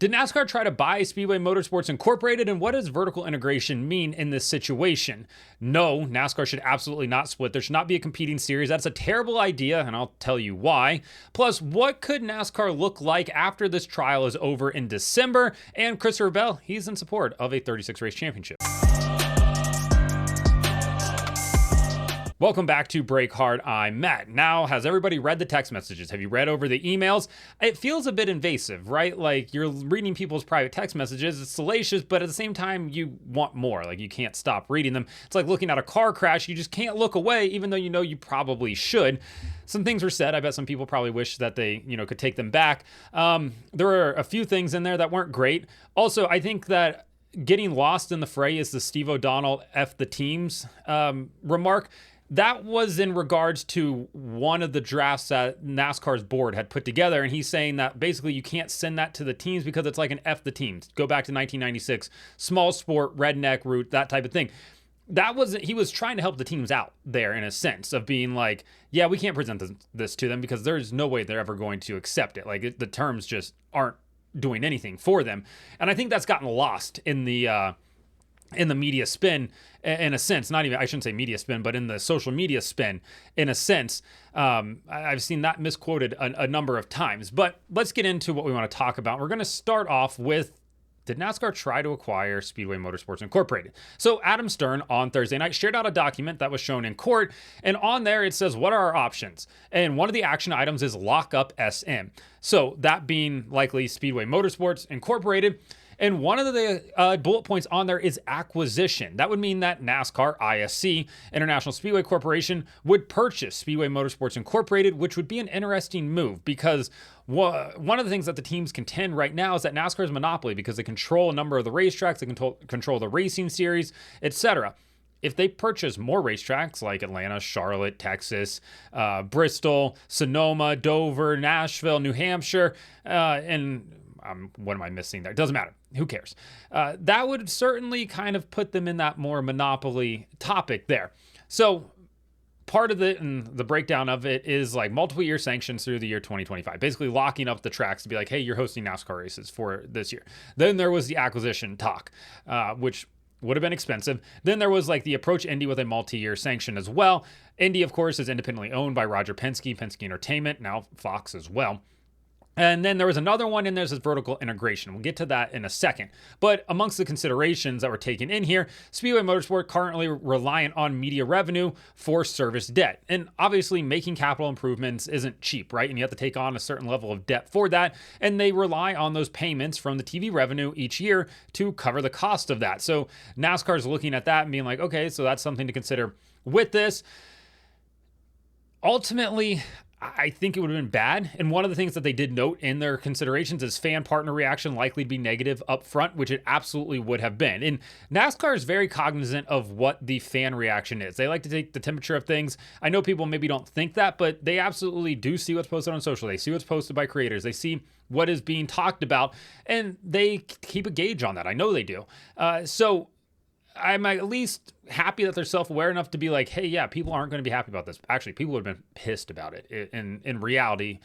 Did NASCAR try to buy Speedway Motorsports Incorporated, and what does vertical integration mean in this situation? No, NASCAR should absolutely not split. There should not be a competing series. That's a terrible idea, and I'll tell you why. Plus, what could NASCAR look like after this trial is over in December? And Christopher Bell, he's in support of a 36-race championship. Welcome back to Break Hard. I'm Matt. Now, has everybody read the text messages? Have you read over the emails? It feels a bit invasive, right? Like you're reading people's private text messages. It's salacious, but at the same time, you want more. Like you can't stop reading them. It's like looking at a car crash. You just can't look away, even though you know you probably should. Some things were said. I bet some people probably wish that they, could take them back. There were a few things in there that weren't great. Also, I think that getting lost in the fray is the Steve O'Donnell F the teams remark. That was in regards to one of the drafts that NASCAR's board had put together. And he's saying that basically you can't send that to the teams because it's like an F the teams. Go back to 1996, small sport, redneck route, that type of thing. He was trying to help the teams out there in a sense of being like, yeah, we can't present this to them because there's no way they're ever going to accept it. Like the terms just aren't doing anything for them. And I think that's gotten lost in the media spin, in a sense. Not even, I shouldn't say media spin, but in the social media spin, in a sense. I've seen that misquoted a number of times. But let's get into what we want to talk about. We're going to start off with, did NASCAR try to acquire Speedway Motorsports Incorporated? So Adam Stern on Thursday night shared out a document that was shown in court, and on there it says, what are our options? And one of the action items is lock up SM. So that being likely Speedway Motorsports Incorporated. And one of the bullet points on there is acquisition. That would mean that NASCAR, ISC, International Speedway Corporation, would purchase Speedway Motorsports Incorporated, which would be an interesting move because one of the things that the teams contend right now is that NASCAR is monopoly because they control a number of the racetracks, they control the racing series, etc. If they purchase more racetracks like Atlanta, Charlotte, Texas, Bristol, Sonoma, Dover, Nashville, New Hampshire, and what am I missing there? Doesn't matter. Who cares? That would certainly kind of put them in that more monopoly topic there. So part of it and the breakdown of it is like multiple year sanctions through the year 2025, basically locking up the tracks to be like, hey, you're hosting NASCAR races for this year. Then there was the acquisition talk, which would have been expensive. Then there was like the approach Indy with a multi-year sanction as well. Indy, of course, is independently owned by Roger Penske, Penske Entertainment, now Fox as well. And then there was another one in there that says vertical integration. We'll get to that in a second. But amongst the considerations that were taken in here, Speedway Motorsport currently reliant on media revenue for service debt. And obviously making capital improvements isn't cheap, right? And you have to take on a certain level of debt for that. And they rely on those payments from the TV revenue each year to cover the cost of that. So NASCAR is looking at that and being like, okay, so that's something to consider with this. Ultimately, I think it would have been bad. And one of the things that they did note in their considerations is fan partner reaction likely to be negative up front, which it absolutely would have been. And NASCAR is very cognizant of what the fan reaction is. They like to take the temperature of things. I know people maybe don't think that, but they absolutely do see what's posted on social. They see what's posted by creators. They see what is being talked about, and they keep a gauge on that. I know they do. So I'm at least happy that they're self-aware enough to be like, hey, yeah, people aren't going to be happy about this. Actually, people would have been pissed about it in reality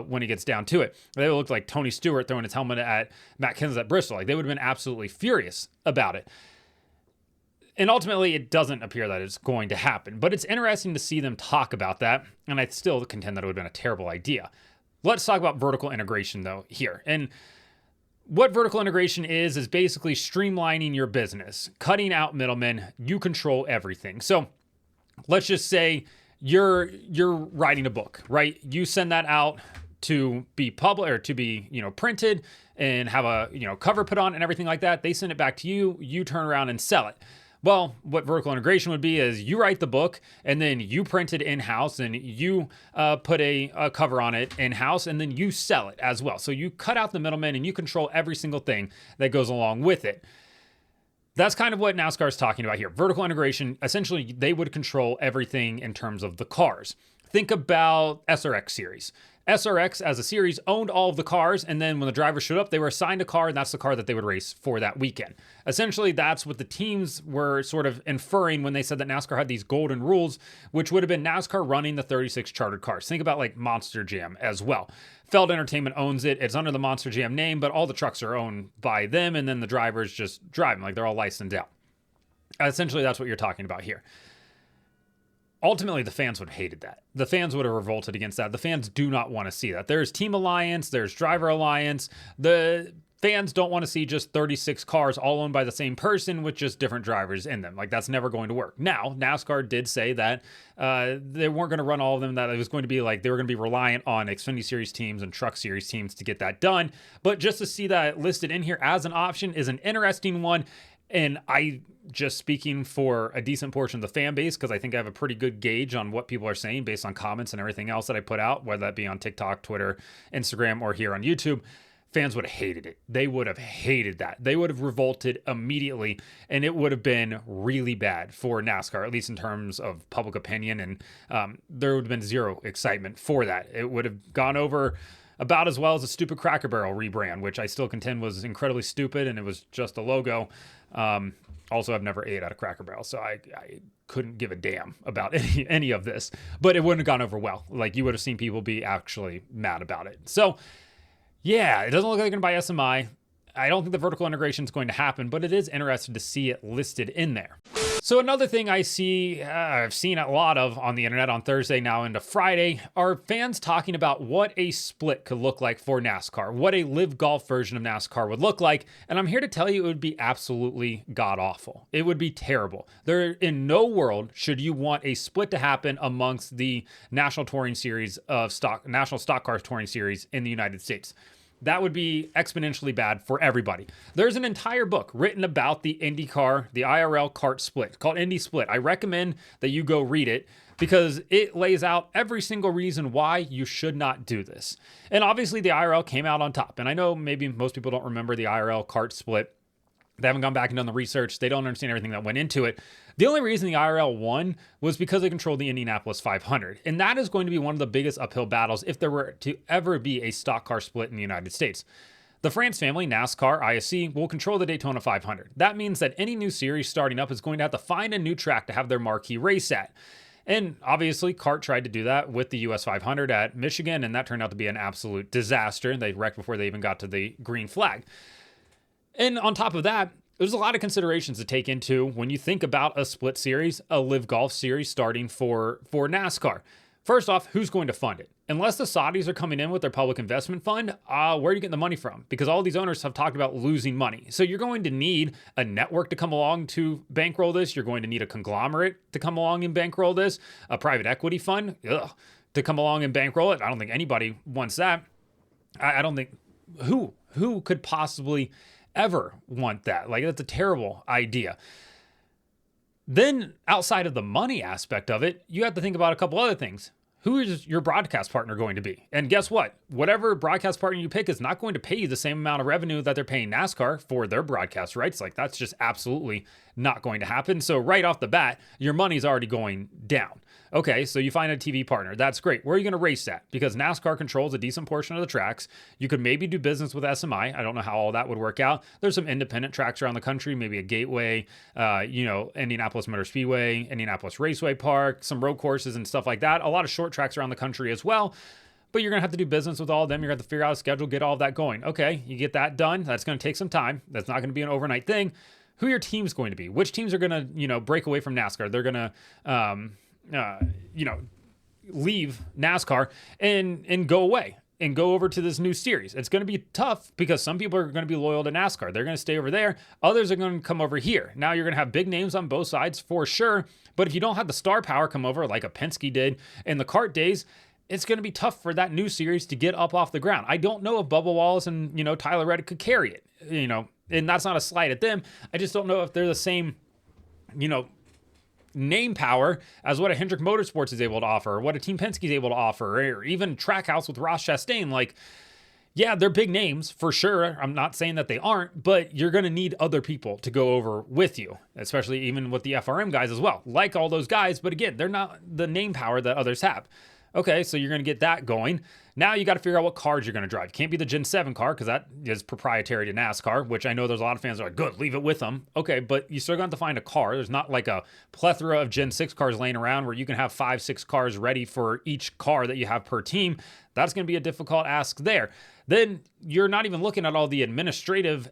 when it gets down to it. They would look like Tony Stewart throwing his helmet at Matt Kenseth at Bristol. Like they would have been absolutely furious about it. And ultimately, it doesn't appear that it's going to happen. But it's interesting to see them talk about that. And I still contend that it would have been a terrible idea. Let's talk about vertical integration, though, here. And what vertical integration is basically streamlining your business, cutting out middlemen. You control everything. So let's just say you're writing a book, right? You send that out to be published or to be, printed and have a, cover put on and everything like that. They send it back to you. You turn around and sell it. Well, what vertical integration would be is you write the book and then you print it in-house and you put a cover on it in-house and then you sell it as well. So you cut out the middleman and you control every single thing that goes along with it. That's kind of what NASCAR is talking about here. Vertical integration, essentially, they would control everything in terms of the cars. Think about SRX series. SRX as a series owned all of the cars, and then when the drivers showed up, they were assigned a car, and that's the car that they would race for that weekend. Essentially, that's what the teams were sort of inferring when they said that NASCAR had these golden rules, which would have been NASCAR running the 36 chartered cars. Think about like Monster Jam as well. Feld Entertainment owns it. It's under the Monster Jam name, but all the trucks are owned by them, and then the drivers just drive them, like they're all licensed out. Essentially, that's what you're talking about here. Ultimately, the fans would have hated that. The fans would have revolted against that. The fans do not want to see that. There's team alliance, there's driver alliance. The fans don't want to see just 36 cars all owned by the same person with just different drivers in them. Like, that's never going to work. Now, NASCAR did say that they weren't going to run all of them, that it was going to be like they were going to be reliant on Xfinity Series teams and Truck Series teams to get that done. But just to see that listed in here as an option is an interesting one. And I just speaking for a decent portion of the fan base, because I think I have a pretty good gauge on what people are saying based on comments and everything else that I put out, whether that be on TikTok, Twitter, Instagram, or here on YouTube. Fans would have hated it. They would have hated that. They would have revolted immediately, and it would have been really bad for NASCAR, at least in terms of public opinion. And there would have been zero excitement for that. It would have gone over about as well as a stupid Cracker Barrel rebrand, which I still contend was incredibly stupid, and it was just a logo. Also, I've never ate at a Cracker Barrel, so I couldn't give a damn about any of this. But it wouldn't have gone over well. Like, you would have seen people be actually mad about it. So, yeah, it doesn't look like they're going to buy SMI. I don't think the vertical integration is going to happen, but it is interesting to see it listed in there. So another thing I've seen a lot of on the internet on Thursday now into Friday are fans talking about what a split could look like for NASCAR, what a live golf version of NASCAR would look like. And I'm here to tell you it would be absolutely god awful. It would be terrible. There, in no world should you want a split to happen amongst the National Touring Series of National Stock Cars Touring Series in the United States. That would be exponentially bad for everybody. There's an entire book written about the IndyCar, the IRL kart split called Indy Split. I recommend that you go read it because it lays out every single reason why you should not do this. And obviously the IRL came out on top. And I know maybe most people don't remember the IRL kart split. They haven't gone back and done the research. They don't understand everything that went into it. The only reason the IRL won was because they controlled the Indianapolis 500. And that is going to be one of the biggest uphill battles if there were to ever be a stock car split in the United States. The France family, NASCAR, ISC, will control the Daytona 500. That means that any new series starting up is going to have to find a new track to have their marquee race at. And obviously, CART tried to do that with the US 500 at Michigan, and that turned out to be an absolute disaster. They wrecked before they even got to the green flag. And on top of that, there's a lot of considerations to take into when you think about a split series, a live golf series starting for NASCAR. First off, who's going to fund it? Unless the Saudis are coming in with their public investment fund, where are you getting the money from? Because all these owners have talked about losing money. So you're going to need a network to come along to bankroll this. You're going to need a conglomerate to come along and bankroll this, a private equity fund to come along and bankroll it. I don't think anybody wants that. I don't think who could possibly ever want that. Like, that's a terrible idea. Then outside of the money aspect of it, you have to think about a couple other things. Who is your broadcast partner going to be? And guess what? Whatever broadcast partner you pick is not going to pay you the same amount of revenue that they're paying NASCAR for their broadcast rights. Like, that's just absolutely not going to happen. So right off the bat, your money's already going down. Okay, so you find a TV partner. That's great. Where are you going to race at? Because NASCAR controls a decent portion of the tracks. You could maybe do business with SMI. I don't know how all that would work out. There's some independent tracks around the country, maybe a Gateway, Indianapolis Motor Speedway, Indianapolis Raceway Park, some road courses and stuff like that. A lot of short tracks around the country as well. But you're going to have to do business with all of them. You're going to have to figure out a schedule, get all of that going. Okay, you get that done. That's going to take some time. That's not going to be an overnight thing. Who are your teams going to be? Which teams are going to, break away from NASCAR? They're going to, leave NASCAR and go away and go over to this new series. It's going to be tough because some people are going to be loyal to NASCAR. They're going to stay over there. Others are going to come over here. Now you're going to have big names on both sides for sure. But if you don't have the star power come over like a Penske did in the kart days, it's going to be tough for that new series to get up off the ground. I don't know if Bubba Wallace and, Tyler Reddick could carry it, and that's not a slight at them. I just don't know if they're the same, name power as what a Hendrick Motorsports is able to offer, or what a Team Penske is able to offer, or even Trackhouse with Ross Chastain. Like, yeah, they're big names for sure. I'm not saying that they aren't, but you're going to need other people to go over with you, especially even with the FRM guys as well. Like all those guys, but again, they're not the name power that others have. Okay, so you're going to get that going. Now you got to figure out what cars you're going to drive. Can't be the Gen 7 car because that is proprietary to NASCAR, which I know there's a lot of fans that are like, good, leave it with them. Okay, but you still got to find a car. There's not like a plethora of Gen 6 cars laying around where you can have 5-6 cars ready for each car that you have per team. That's going to be a difficult ask there. Then you're not even looking at all the administrative,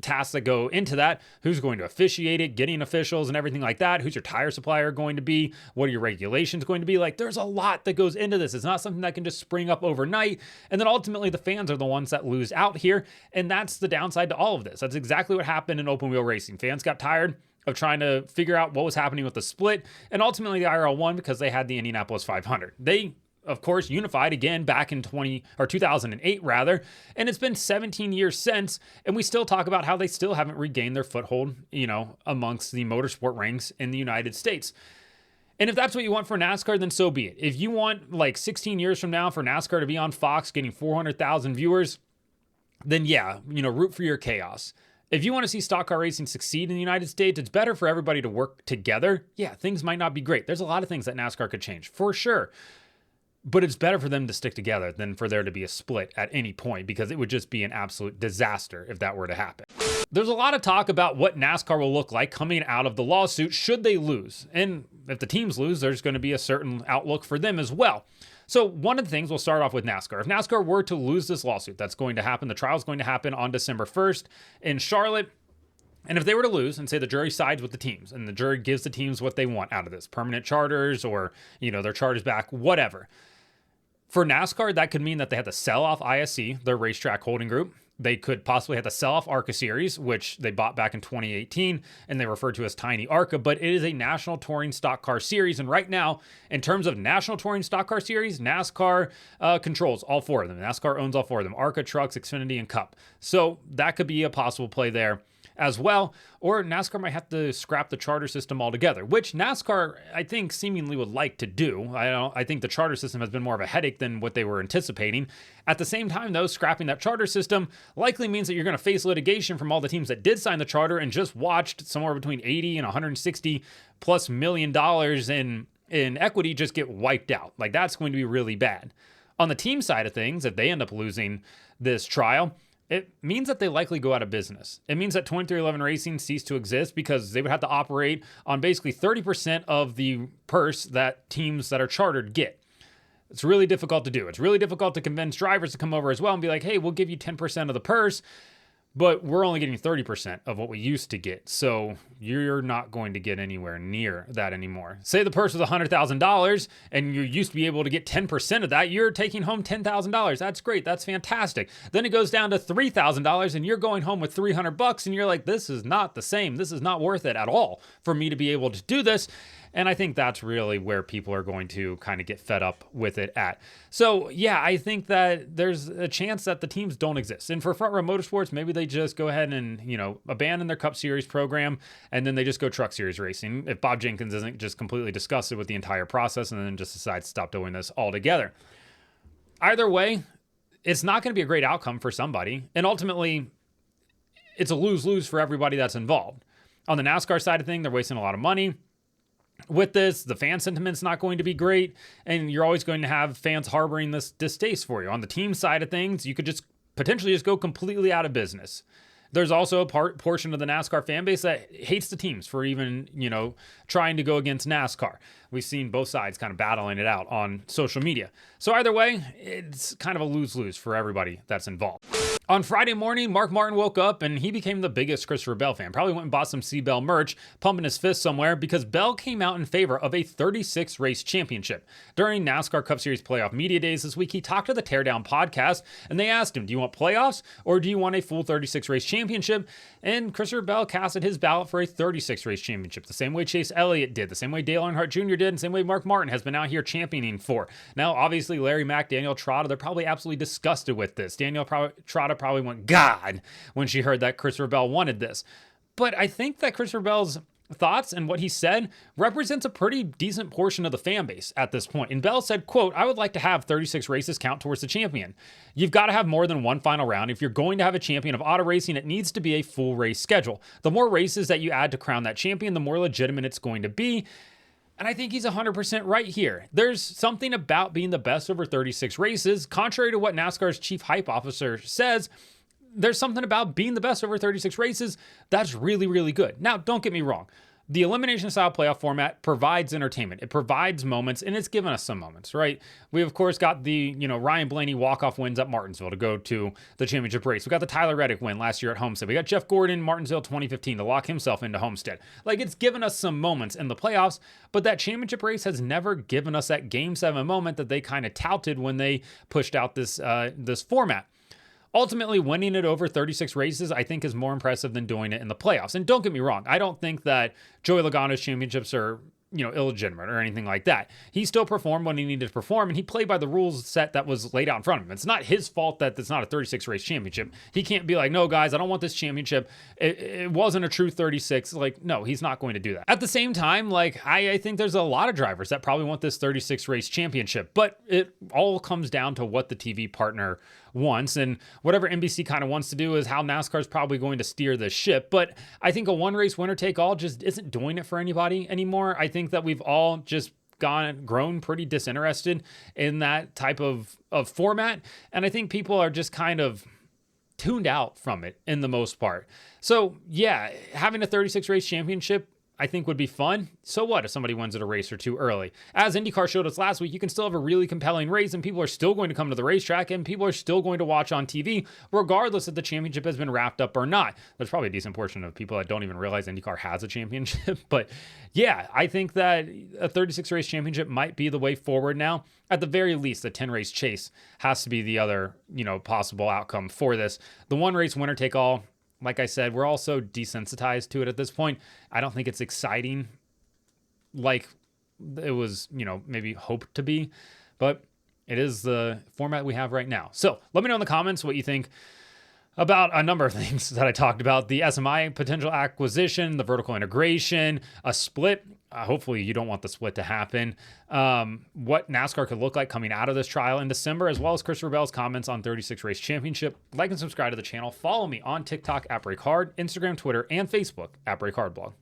tasks that go into that. Who's going to officiate it, getting officials and everything like that? Who's your tire supplier going to be? What are your regulations going to be? Like, there's a lot that goes into this. It's not something that can just spring up overnight. And then ultimately the fans are the ones that lose out here. And that's the downside to all of this. That's exactly what happened in open wheel racing. Fans got tired of trying to figure out what was happening with the split. And ultimately the IRL won because they had the Indianapolis 500. They, of course, unified again back in 2008 rather, and it's been 17 years since, and we still talk about how they still haven't regained their foothold, amongst the motorsport ranks in the United States. And if that's what you want for NASCAR, then so be it. If you want like 16 years from now for NASCAR to be on Fox getting 400,000 viewers, then yeah, root for your chaos. If you want to see stock car racing succeed in the United States, it's better for everybody to work together. Yeah, things might not be great. There's a lot of things that NASCAR could change, for sure. But it's better for them to stick together than for there to be a split at any point, because it would just be an absolute disaster if that were to happen. There's a lot of talk about what NASCAR will look like coming out of the lawsuit should they lose. And if the teams lose, there's going to be a certain outlook for them as well. So one of the things, we'll start off with NASCAR. If NASCAR were to lose this lawsuit, that's going to happen. The trial is going to happen on December 1st in Charlotte. And if they were to lose and say the jury sides with the teams and the jury gives the teams what they want out of this, permanent charters or, their charters back, whatever. For NASCAR, that could mean that they have to sell off ISC, their racetrack holding group. They could possibly have to sell off ARCA Series, which they bought back in 2018, and they refer to as Tiny ARCA, but it is a national touring stock car series. And right now, in terms of national touring stock car series, NASCAR controls all four of them. NASCAR owns all four of them: ARCA, Trucks, Xfinity, and Cup. So that could be a possible play there as well. Or NASCAR might have to scrap the charter system altogether, which NASCAR, I think, seemingly would like to do. I think the charter system has been more of a headache than what they were anticipating. At the same time, though, scrapping that charter system likely means that you're going to face litigation from all the teams that did sign the charter and just watched somewhere between 80 and 160 plus $1 million in equity just get wiped out. Like, that's going to be really bad. On the team side of things, if they end up losing this trial, it means that they likely go out of business. It means that 2311 Racing ceased to exist because they would have to operate on basically 30% of the purse that teams that are chartered get. It's really difficult to do. It's really difficult to convince drivers to come over as well and be like, hey, we'll give you 10% of the purse, but we're only getting 30% of what we used to get. So you're not going to get anywhere near that anymore. Say the purse was $100,000 and you used to be able to get 10% of that. You're taking home $10,000. That's great. That's fantastic. Then it goes down to $3,000 and you're going home with $300 and you're like, this is not the same. This is not worth it at all for me to be able to do this. And I think that's really where people are going to kind of get fed up with it at. So yeah, I think that there's a chance that the teams don't exist. And for Front Row Motorsports, maybe they just go ahead and, abandon their Cup Series program and then they just go Truck Series racing. If Bob Jenkins isn't just completely disgusted with the entire process and then just decides to stop doing this altogether. Either way, it's not going to be a great outcome for somebody. And ultimately, it's a lose-lose for everybody that's involved. On the NASCAR side of things, they're wasting a lot of money. With this, the fan sentiment's not going to be great, and you're always going to have fans harboring this distaste for you. On the team side of things, you could just potentially just go completely out of business. There's also a portion of the NASCAR fan base that hates the teams for even, trying to go against NASCAR. We've seen both sides kind of battling it out on social media. So either way, it's kind of a lose-lose for everybody that's involved. On Friday morning, Mark Martin woke up and he became the biggest Christopher Bell fan. Probably went and bought some CBell merch, pumping his fist somewhere, because Bell came out in favor of a 36 race championship. During NASCAR Cup Series playoff media days this week, he talked to the Teardown podcast and they asked him, do you want playoffs or do you want a full 36 race championship? And Christopher Bell casted his ballot for a 36 race championship, the same way Chase Elliott did, the same way Dale Earnhardt Jr. did, and the same way Mark Martin has been out here championing for. Now, obviously, Larry Mack, Daniel Trotta, they're probably absolutely disgusted with this. Daniel Trotta probably went, God, when she heard that Christopher Bell wanted this. But I think that Christopher Bell's thoughts and what he said represents a pretty decent portion of the fan base at this point. And Bell said, quote, I would like to have 36 races count towards the champion. You've got to have more than one final round. If you're going to have a champion of auto racing, it needs to be a full race schedule. The more races that you add to crown that champion, the more legitimate it's going to be. And I think he's 100% right here. There's something about being the best over 36 races, contrary to what NASCAR's chief hype officer says. There's something about being the best over 36 races that's really, really good. Now, don't get me wrong. The elimination style playoff format provides entertainment. It provides moments, and it's given us some moments, right? We, of course, got the, Ryan Blaney walk-off wins at Martinsville to go to the championship race. We got the Tyler Reddick win last year at Homestead. We got Jeff Gordon, Martinsville 2015 to lock himself into Homestead. Like, it's given us some moments in the playoffs, but that championship race has never given us that Game 7 moment that they kind of touted when they pushed out this format. Ultimately, winning it over 36 races, I think, is more impressive than doing it in the playoffs. And don't get me wrong, I don't think that Joey Logano's championships are, illegitimate or anything like that. He still performed when he needed to perform, and he played by the rules set that was laid out in front of him. It's not his fault that it's not a 36 race championship. He can't be like, no, guys, I don't want this championship. It wasn't a true 36. Like, no, he's not going to do that. At the same time, like, I think there's a lot of drivers that probably want this 36 race championship, but it all comes down to what the TV partner wants, and whatever NBC kind of wants to do is how NASCAR's probably going to steer the ship. But I think a one race winner take all just isn't doing it for anybody anymore. I think that we've all just grown pretty disinterested in that type of format, and I think people are just kind of tuned out from it in the most part. So yeah, having a 36 race championship I think would be fun. So what if somebody wins at a race or two early? As IndyCar showed us last week, you can still have a really compelling race and people are still going to come to the racetrack and people are still going to watch on TV, regardless if the championship has been wrapped up or not. There's probably a decent portion of people that don't even realize IndyCar has a championship. But yeah, I think that a 36 race championship might be the way forward now. At the very least, a 10 race chase has to be the other, possible outcome for this. The one race winner take all, like I said, we're all so desensitized to it at this point. I don't think it's exciting like it was, maybe hoped to be, but it is the format we have right now. So let me know in the comments what you think about a number of things that I talked about. The SMI potential acquisition, the vertical integration, a split. Hopefully you don't want the split to happen. What NASCAR could look like coming out of this trial in December, as well as Christopher Bell's comments on 36 race championship. Like and subscribe to the channel. Follow me on TikTok @BreakHard, Instagram, Twitter, and Facebook @BreakHardBlog.